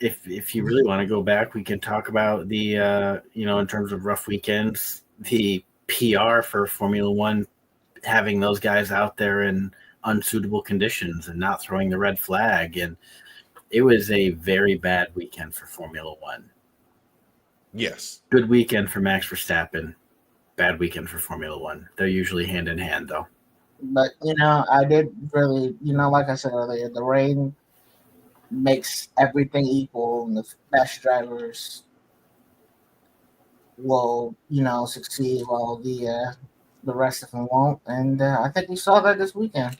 if you really want to go back, we can talk about the in terms of rough weekends, the PR for Formula One having those guys out there in unsuitable conditions and not throwing the red flag, and it was a very bad weekend for Formula One. Yes. Good weekend for Max Verstappen. Bad weekend for Formula One. They're usually hand in hand, though. But, I did really, like I said earlier, the rain makes everything equal, and the best drivers will, succeed while the rest of them won't. And I think we saw that this weekend.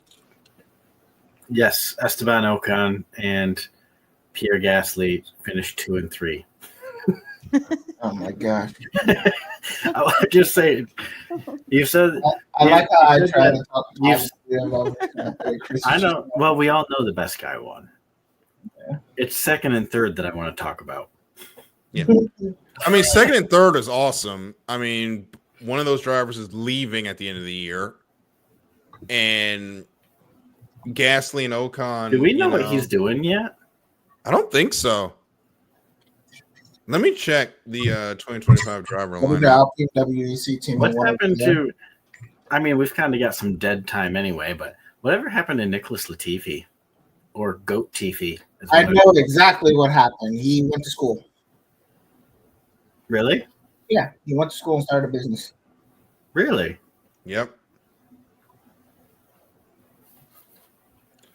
Yes, Esteban Ocon and Pierre Gasly finished 2 and 3. Oh my gosh! I'm just saying. You said I like how I try to talk. I know. Well, we all know the best guy won. Yeah. It's second and third that I want to talk about. Yeah. I mean, second and third is awesome. I mean, one of those drivers is leaving at the end of the year, and Gasly and Ocon. Do we know what he's doing yet? I don't think so. Let me check the 2025 driver lineup. WEC team. What happened to? I mean, we've kind of got some dead time anyway. But whatever happened to Nicholas Latifi or Goat Tifi? I know exactly what happened. He went to school. Really? Yeah, he went to school and started a business. Really? Yep.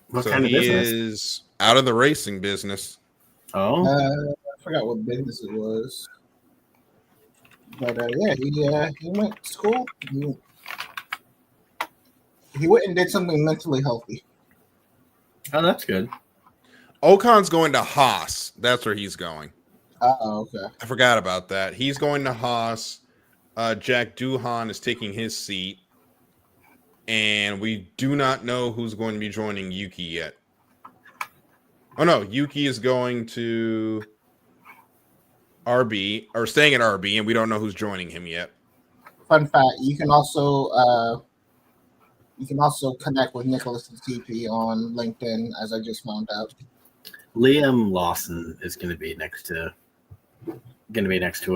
What kind of business? He is out of the racing business. Oh. I forgot what business it was. But yeah, he went to school. He went and did something mentally healthy. Oh, that's good. Ocon's going to Haas. That's where he's going. Oh, okay. I forgot about that. He's going to Haas. Jack Doohan is taking his seat. And we do not know who's going to be joining Yuki yet. Oh, no. Yuki is going to RB, or staying at RB, and we don't know who's joining him yet. Fun fact, you can also connect with Nicholas Latifi on LinkedIn, as I just found out. Liam Lawson is going to be next to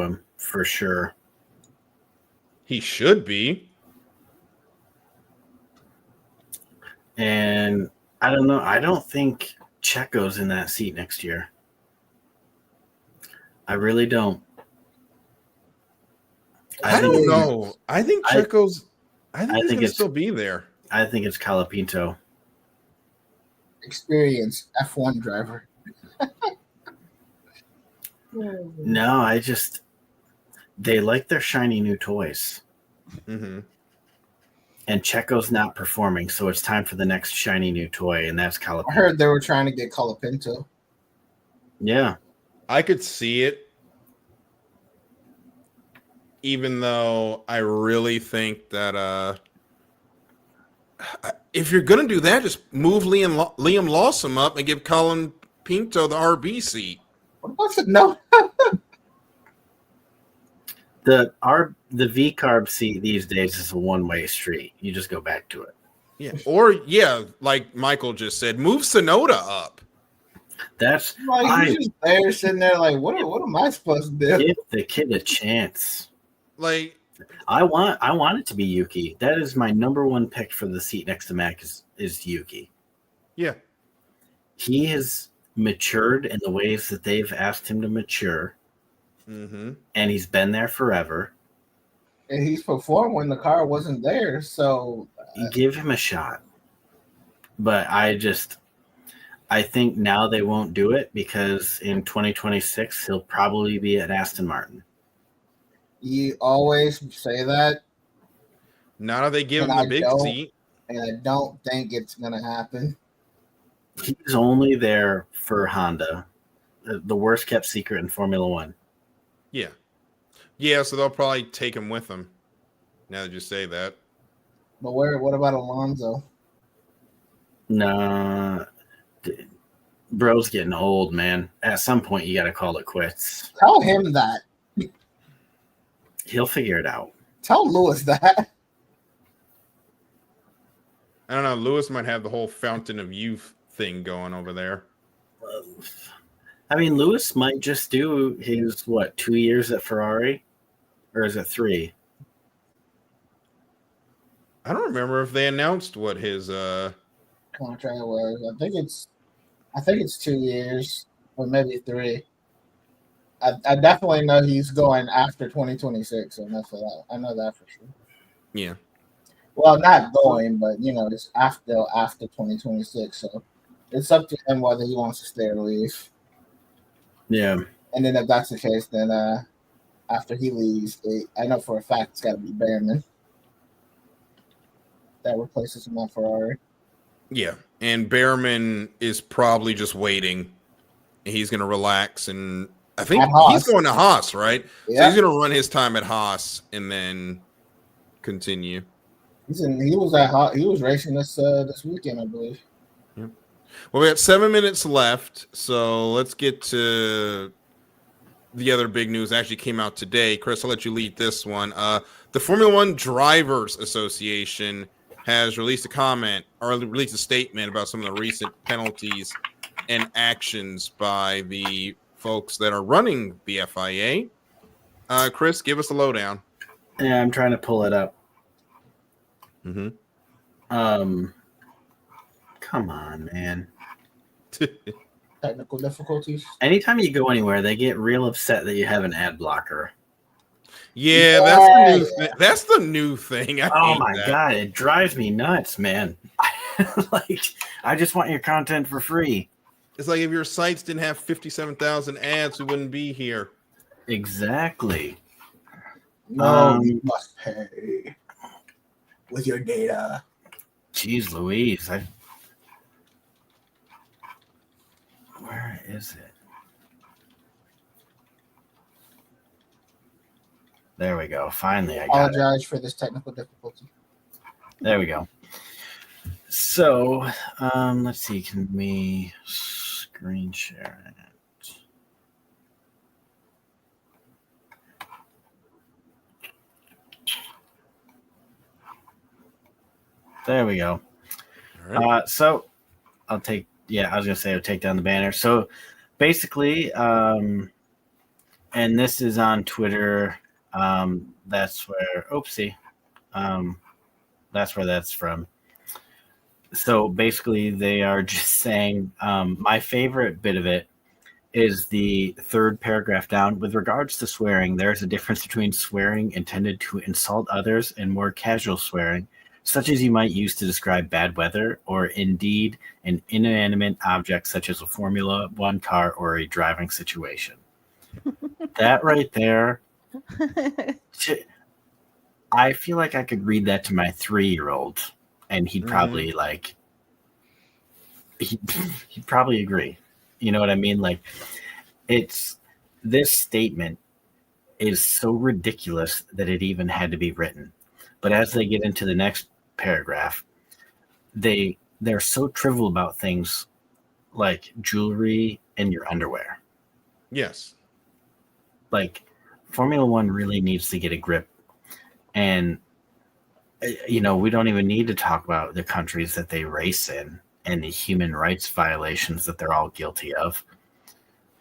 him for sure. He should be. And I don't know. I don't think Checo's in that seat next year. I really don't. I don't know. I think Checo's I think he's gonna still be there. I think it's Colapinto. Experienced F1 driver. No, they like their shiny new toys. Mm-hmm. And Checo's not performing, so it's time for the next shiny new toy, and that's Colapinto. I heard they were trying to get Colapinto. Yeah. I could see it, even though I really think that if you're going to do that, just move Liam Lawson up and give Colin Pinto the RB seat. What about it? No. The V carb seat these days is a one-way street. You just go back to it. Yeah. Or like Michael just said, move Sonoda up. That's like he's just there sitting there like, what am I supposed to do? Give the kid a chance. Like I want it to be Yuki. That is my number one pick for the seat next to Mac is Yuki. Yeah. He has matured in the ways that they've asked him to mature. Mm-hmm. And he's been there forever. And he's performed when the car wasn't there, so give him a shot. But I think now they won't do it because in 2026 he'll probably be at Aston Martin. You always say that. Now that they give him the big seat. And I don't think it's gonna happen. He's only there for Honda. The worst kept secret in Formula One. Yeah. Yeah, so they'll probably take him with them. Now that you say that. But what about Alonso? Nah. Bro's getting old, man. At some point, you got to call it quits. Tell him that. He'll figure it out. Tell Lewis that. I don't know. Lewis might have the whole fountain of youth thing going over there. I mean, Lewis might just do his, 2 years at Ferrari? Or is it 3? I don't remember if they announced what his contract was. I think it's 2 years or maybe 3. I definitely know he's going after 2026, and that's that. I know that for sure. Yeah. Well, not going, but it's after 2026. So it's up to him whether he wants to stay or leave. Yeah. And then if that's the case, then after he leaves, I know for a fact it's got to be Behrman that replaces him on Ferrari. Yeah, and Behrman is probably just waiting. He's going to relax, and I think he's going to Haas, right? Yeah. So he's going to run his time at Haas and then continue. He was at Haas. He was racing this weekend, I believe. Yep. Well, we got 7 minutes left, so let's get to the other big news. Actually, came out today. Chris, I'll let you lead this one. The Formula One Drivers Association has released a statement about some of the recent penalties and actions by the folks that are running the FIA. Chris, give us the lowdown. Yeah, I'm trying to pull it up. Mm-hmm. Come on, man. Technical difficulties. Anytime you go anywhere, they get real upset that you have an ad blocker. Yeah, that's the new thing. Oh my God, it drives me nuts, man. Like, I just want your content for free. It's like if your sites didn't have 57,000 ads, we wouldn't be here. Exactly. No, you must pay with your data. Jeez Louise. Where is it? There we go. Finally, I got it. Apologize for this technical difficulty. There we go. So, let's see. Can we screen share it? There we go. All right. So, I'll take. Yeah, I was gonna say I'll take down the banner. So, basically, and this is on Twitter. That's where. Oopsie. That's where that's from. So basically, they are just saying my favorite bit of it is the third paragraph down. With regards to swearing, there is a difference between swearing intended to insult others and more casual swearing, such as you might use to describe bad weather or indeed an inanimate object such as a Formula One car or a driving situation. That right there, I feel like I could read that to my 3-year-old and he'd probably he'd probably agree. You know what I mean? Like, this statement is so ridiculous that it even had to be written. But as they get into the next paragraph, they're so trivial about things like jewelry and your underwear. Yes. Like, Formula One really needs to get a grip. And, we don't even need to talk about the countries that they race in and the human rights violations that they're all guilty of.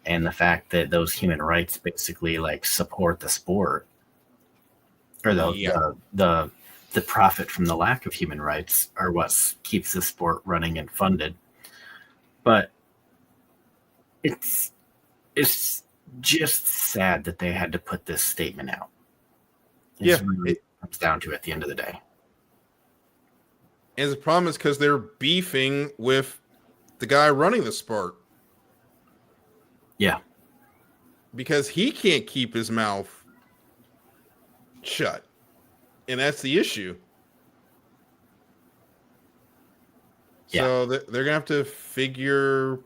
And the fact that those human rights basically support the sport, or the profit from the lack of human rights are what keeps the sport running and funded. But it's just sad that they had to put this statement out. It's really it comes down to at the end of the day. And the problem is because they're beefing with the guy running the sport. Yeah. Because he can't keep his mouth shut. And that's the issue. Yeah. So they're going to have to figure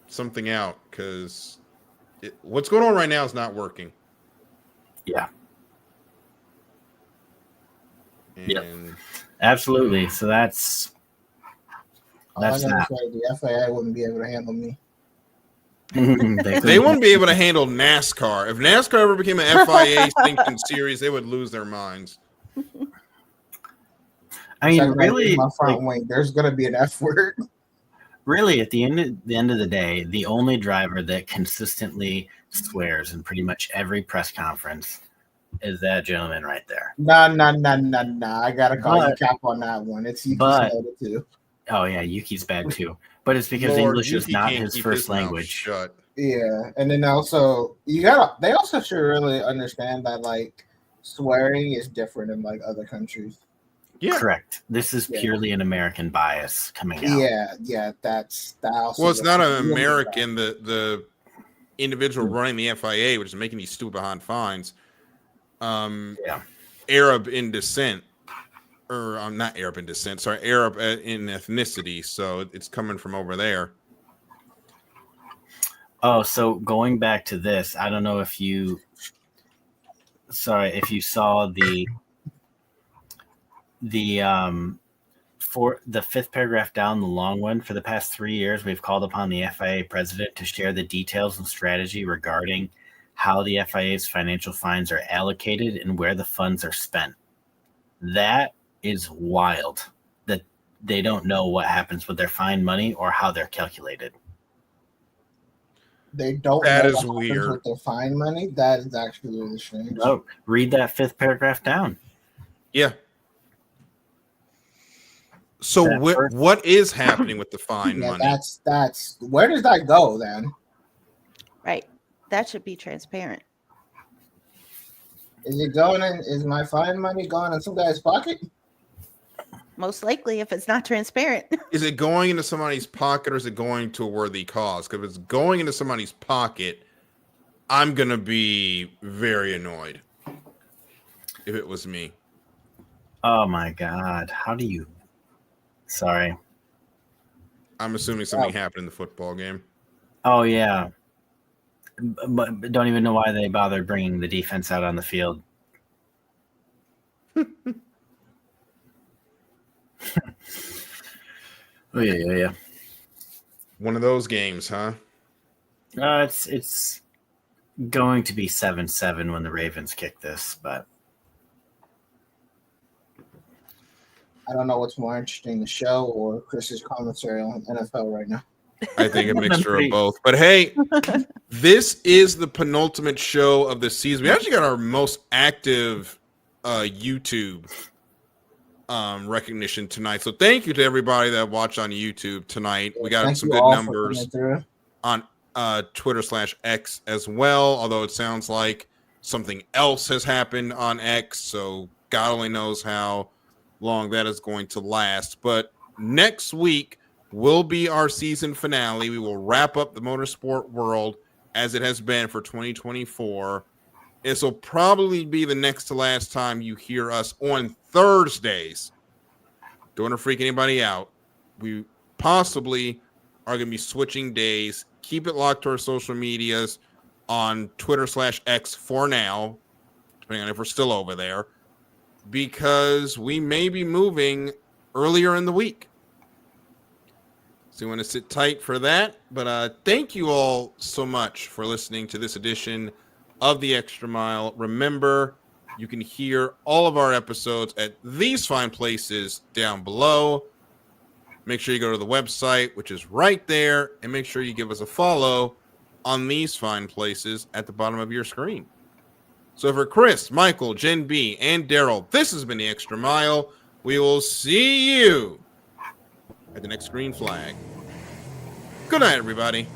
something out because what's going on right now is not working. Yeah. Yep. Absolutely. So that's that. The FAA wouldn't be able to handle me. They wouldn't be able to handle NASCAR. If NASCAR ever became an FIA sanctioned series, they would lose their minds. I mean, really, my front wing, there's going to be an F word. Really, at the end of the day, the only driver that consistently swears in pretty much every press conference is that gentleman right there. Nah. I gotta call you cap on that one. It's Yuki's too. Oh yeah, Yuki's bad too. But it's because English is not his first language. Yeah, and then also they also should really understand that swearing is different in other countries. Yeah, correct. This is purely an American bias coming out. Yeah, that's also. Well, it's not an American. The individual running the FIA, which is making these stupid behind fines. Arab in descent, or not Arab in descent. Sorry, Arab in ethnicity. So it's coming from over there. Oh, so going back to this, I don't know if you saw for the fifth paragraph down, the long one. For the past 3 years, we've called upon the FIA president to share the details and strategy regarding how the FIA's financial fines are allocated and where the funds are spent. That is wild that they don't know what happens with their fine money or how they're calculated. They don't that know is what weird. With their fine money. That is actually really strange. Oh, read that fifth paragraph down. Yeah. So what is happening with the fine money? That's where does that go then? Right. That should be transparent. Is it going in? Is my fine money going in some guy's pocket? Most likely, if it's not transparent. Is it going into somebody's pocket or is it going to a worthy cause? Because if it's going into somebody's pocket, I'm going to be very annoyed if it was me. Oh, my God. How do you... Sorry. I'm assuming something happened in the football game. Oh, yeah. But don't even know why they bothered bringing the defense out on the field. Oh yeah. One of those games, huh? It's going to be 7-7 when the Ravens kick this, but I don't know what's more interesting, the show or Chris's commentary on NFL right now. I think a mixture of both. But hey, this is the penultimate show of the season. We actually got our most active YouTube recognition tonight. So thank you to everybody that watched on YouTube tonight. We got some good numbers on Twitter/X as well, although it sounds like something else has happened on X, so God only knows how long that is going to last. But next week will be our season finale. We will wrap up the motorsport world as it has been for 2024. This will probably be the next to last time you hear us on Thursdays. Don't want to freak anybody out. We possibly are going to be switching days. Keep it locked to our social medias on Twitter/X for now, depending on if we're still over there, because we may be moving earlier in the week. So you want to sit tight for that. But thank you all so much for listening to this edition of The Extra Mile. Remember, you can hear all of our episodes at these fine places down below. Make sure you go to the website, which is right there, and make sure you give us a follow on these fine places at the bottom of your screen. So for Chris, Michael, Jenn B, and Darryl, this has been The Extra Mile. We will see you at the next green flag. Good night, everybody.